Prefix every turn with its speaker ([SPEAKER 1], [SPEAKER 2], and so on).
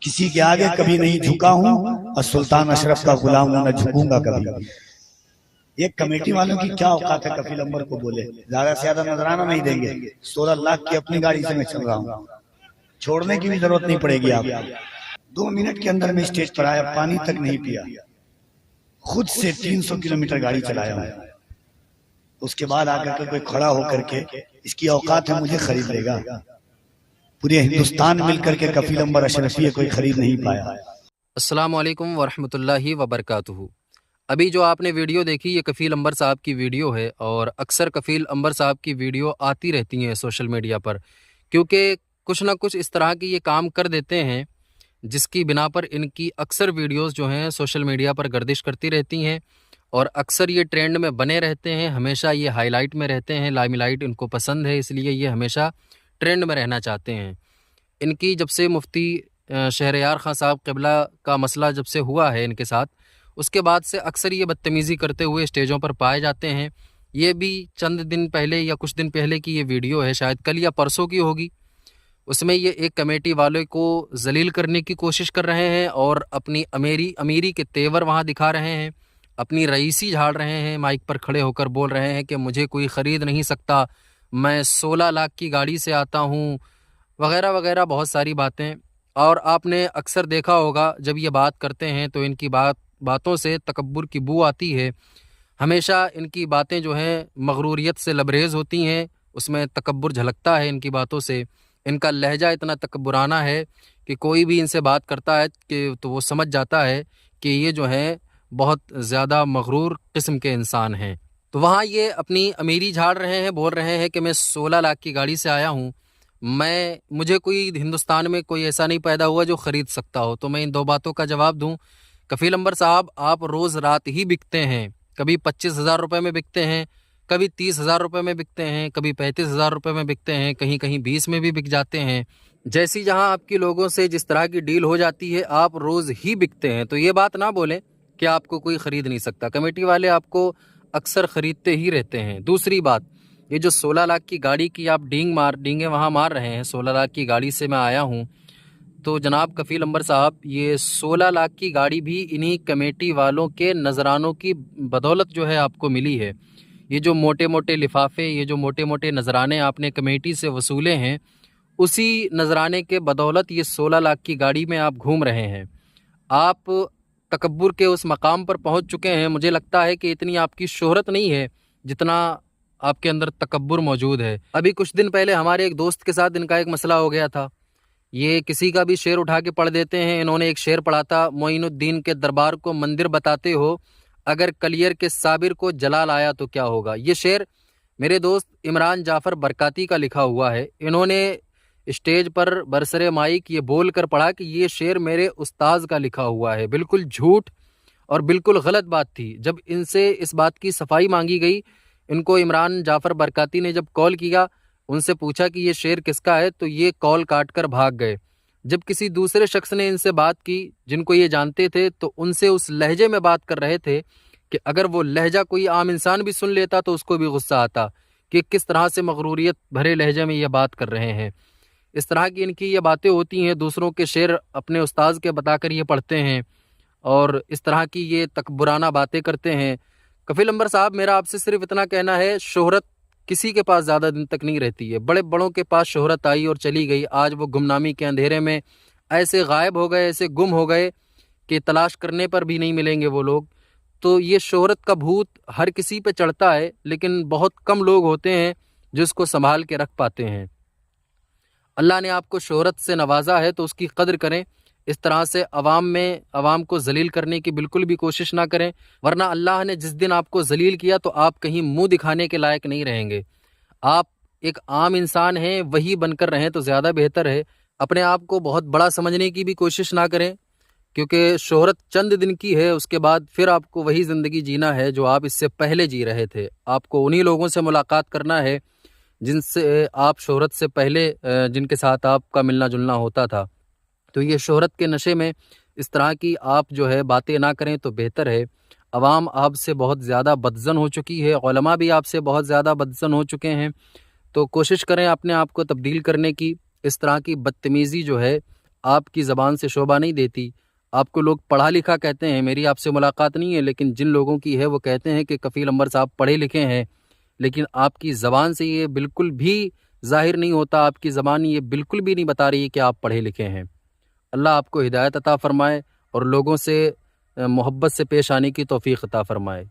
[SPEAKER 1] کسی کے آگے کبھی نہیں جھکا ہوں اور سلطان اشرف کا غلام ہوں، نہ جھکوں گا کبھی۔ ایک کمیٹی والوں کی کیا اوقات ہے کفیل امبر کو بولے زیادہ سے زیادہ نذرانہ نہیں دیں گے، 16 لاکھ کی اپنی گاڑی سے میں چل رہا ہوں، چھوڑنے کی بھی ضرورت نہیں پڑے گی آپ۔ 2 منٹ کے اندر میں اسٹیج پر آیا، پانی تک نہیں پیا، خود سے 300 کلومیٹر گاڑی چلایا ہوں۔ اس کے بعد آ کر کے کوئی کھڑا ہو کر کے اس کی اوقات ہے مجھے خرید لے گا، پورے ہندوستان مل کر کے کفیل امبر اشرفی کوئی خرید نہیں پایا۔
[SPEAKER 2] السلام علیکم ورحمۃ اللہ وبرکاتہ۔ ابھی جو آپ نے ویڈیو دیکھی یہ کفیل امبر صاحب کی ویڈیو ہے، اور اکثر کفیل امبر صاحب کی ویڈیو آتی رہتی ہیں سوشل میڈیا پر، کیونکہ کچھ نہ کچھ اس طرح کی یہ کام کر دیتے ہیں جس کی بنا پر ان کی اکثر ویڈیوز جو ہیں سوشل میڈیا پر گردش کرتی رہتی ہیں، اور اکثر یہ ٹرینڈ میں بنے رہتے ہیں، ہمیشہ یہ ہائی لائٹ میں رہتے ہیں، لائم لائٹ ان کو پسند ہے، اس لیے یہ ہمیشہ ٹرینڈ میں رہنا چاہتے ہیں۔ ان کی جب سے مفتی شہریار خان صاحب قبلہ کا مسئلہ جب سے ہوا ہے ان کے ساتھ، اس کے بعد سے اکثر یہ بدتمیزی کرتے ہوئے اسٹیجوں پر پائے جاتے ہیں۔ یہ بھی چند دن پہلے یا کچھ دن پہلے کی یہ ویڈیو ہے، شاید کل یا پرسوں کی ہوگی، اس میں یہ ایک کمیٹی والے کو ذلیل کرنے کی کوشش کر رہے ہیں اور اپنی امیری کے تیور وہاں دکھا رہے ہیں، اپنی رئیسی جھاڑ رہے ہیں، مائک پر کھڑے ہو کر بول رہے ہیں کہ مجھے کوئی خرید نہیں سکتا، میں 16 لاکھ کی گاڑی سے آتا ہوں، وغیرہ وغیرہ بہت ساری باتیں۔ اور آپ نے اکثر دیکھا ہوگا جب یہ بات کرتے ہیں تو ان کی باتوں سے تکبر کی بو آتی ہے، ہمیشہ ان کی باتیں جو ہیں مغروریت سے لبریز ہوتی ہیں، اس میں تکبر جھلکتا ہے ان کی باتوں سے۔ ان کا لہجہ اتنا تکبرانہ ہے کہ کوئی بھی ان سے بات کرتا ہے کہ تو وہ سمجھ جاتا ہے کہ یہ جو ہیں بہت زیادہ مغرور قسم کے انسان ہیں۔ تو وہاں یہ اپنی امیری جھاڑ رہے ہیں، بول رہے ہیں کہ میں 16 لاکھ کی گاڑی سے آیا ہوں، مجھے کوئی ہندوستان میں کوئی ایسا نہیں پیدا ہوا جو خرید سکتا ہو۔ تو میں ان 2 باتوں کا جواب دوں، کفیل امبر صاحب آپ روز رات ہی بکتے ہیں، کبھی 25,000 روپے میں بکتے ہیں، کبھی 30,000 روپے میں بکتے ہیں، کبھی 35,000 روپے میں بکتے ہیں، کہیں کہیں 20 میں بھی بک جاتے ہیں۔ جیسی جہاں آپ کی لوگوں سے جس طرح کی ڈیل ہو جاتی ہے آپ روز ہی بکتے ہیں، تو یہ بات نہ بولیں کہ آپ کو کوئی خرید نہیں سکتا، کمیٹی والے آپ کو اکثر خریدتے ہی رہتے ہیں۔ دوسری بات، یہ جو 16 لاکھ کی گاڑی کی آپ ڈینگیں وہاں مار رہے ہیں، 16 لاکھ کی گاڑی سے میں آیا ہوں، تو جناب کفیل امبر صاحب یہ 16 لاکھ کی گاڑی بھی انہی کمیٹی والوں کے نذرانوں کی بدولت جو ہے آپ کو ملی ہے۔ یہ جو موٹے موٹے لفافے، یہ جو موٹے موٹے نذرانے آپ نے کمیٹی سے وصولے ہیں، اسی نذرانے کے بدولت یہ 16 لاکھ کی گاڑی میں آپ گھوم رہے ہیں۔ آپ تکبر کے اس مقام پر پہنچ چکے ہیں، مجھے لگتا ہے کہ اتنی آپ کی شہرت نہیں ہے جتنا آپ کے اندر تکبر موجود ہے۔ ابھی کچھ دن پہلے ہمارے ایک دوست کے ساتھ ان کا ایک مسئلہ ہو گیا تھا، یہ کسی کا بھی شعر اٹھا کے پڑھ دیتے ہیں۔ انہوں نے ایک شعر پڑھا تھا، معین الدین کے دربار کو مندر بتاتے ہو، اگر کلیر کے صابر کو جلال آیا تو کیا ہوگا۔ یہ شعر میرے دوست عمران جعفر برکاتی کا لکھا ہوا ہے۔ انہوں نے اسٹیج پر برسر مائک یہ بول کر پڑھا کہ یہ شعر میرے استاذ کا لکھا ہوا ہے۔ بالکل جھوٹ اور بالکل غلط بات تھی۔ جب ان سے اس بات کی صفائی مانگی گئی، ان کو عمران جعفر برکاتی نے جب کال کیا، ان سے پوچھا کہ یہ شعر کس کا ہے، تو یہ کال کاٹ کر بھاگ گئے۔ جب کسی دوسرے شخص نے ان سے بات کی جن کو یہ جانتے تھے، تو ان سے اس لہجے میں بات کر رہے تھے کہ اگر وہ لہجہ کوئی عام انسان بھی سن لیتا تو اس کو بھی غصہ آتا کہ کس طرح سے مغروریت بھرے لہجے میں یہ بات کر رہے ہیں۔ اس طرح کی ان کی یہ باتیں ہوتی ہیں، دوسروں کے شعر اپنے استاذ کے بتا کر یہ پڑھتے ہیں اور اس طرح کی یہ تکبرانہ باتیں کرتے ہیں۔ کفیل امبر صاحب میرا آپ سے صرف اتنا کہنا ہے، شہرت کسی کے پاس زیادہ دن تک نہیں رہتی ہے۔ بڑے بڑوں کے پاس شہرت آئی اور چلی گئی، آج وہ گمنامی کے اندھیرے میں ایسے غائب ہو گئے، ایسے گم ہو گئے کہ تلاش کرنے پر بھی نہیں ملیں گے وہ لوگ۔ تو یہ شہرت کا بھوت ہر کسی پہ چڑھتا ہے، لیکن بہت کم لوگ ہوتے ہیں جو اس کو سنبھال کے رکھ پاتے ہیں۔ اللہ نے آپ کو شہرت سے نوازا ہے تو اس کی قدر کریں، اس طرح سے عوام کو ذلیل کرنے کی بالکل بھی کوشش نہ کریں، ورنہ اللہ نے جس دن آپ کو ذلیل کیا تو آپ کہیں منہ دکھانے کے لائق نہیں رہیں گے۔ آپ ایک عام انسان ہیں، وہی بن کر رہیں تو زیادہ بہتر ہے۔ اپنے آپ کو بہت بڑا سمجھنے کی بھی کوشش نہ کریں، کیونکہ شہرت چند دن کی ہے، اس کے بعد پھر آپ کو وہی زندگی جینا ہے جو آپ اس سے پہلے جی رہے تھے۔ آپ کو انہی لوگوں سے ملاقات کرنا ہے جن سے آپ شہرت سے پہلے جن کے ساتھ آپ کا ملنا جلنا ہوتا تھا۔ تو یہ شہرت کے نشے میں اس طرح کی آپ جو ہے باتیں نہ کریں تو بہتر ہے۔ عوام آپ سے بہت زیادہ بدظن ہو چکی ہے، علماء بھی آپ سے بہت زیادہ بدظن ہو چکے ہیں، تو کوشش کریں اپنے آپ کو تبدیل کرنے کی۔ اس طرح کی بدتمیزی جو ہے آپ کی زبان سے شعبہ نہیں دیتی. آپ کو لوگ پڑھا لکھا کہتے ہیں، میری آپ سے ملاقات نہیں ہے، لیکن جن لوگوں کی ہے وہ کہتے ہیں کہ کفیل انور صاحب پڑھے لکھے ہیں، لیکن آپ کی زبان سے یہ بالکل بھی ظاہر نہیں ہوتا، آپ کی زبان یہ بالکل بھی نہیں بتا رہی کہ آپ پڑھے لکھے ہیں. اللہ آپ کو ہدایت عطا فرمائے اور لوگوں سے محبت سے پیش آنے کی توفیق عطا فرمائے.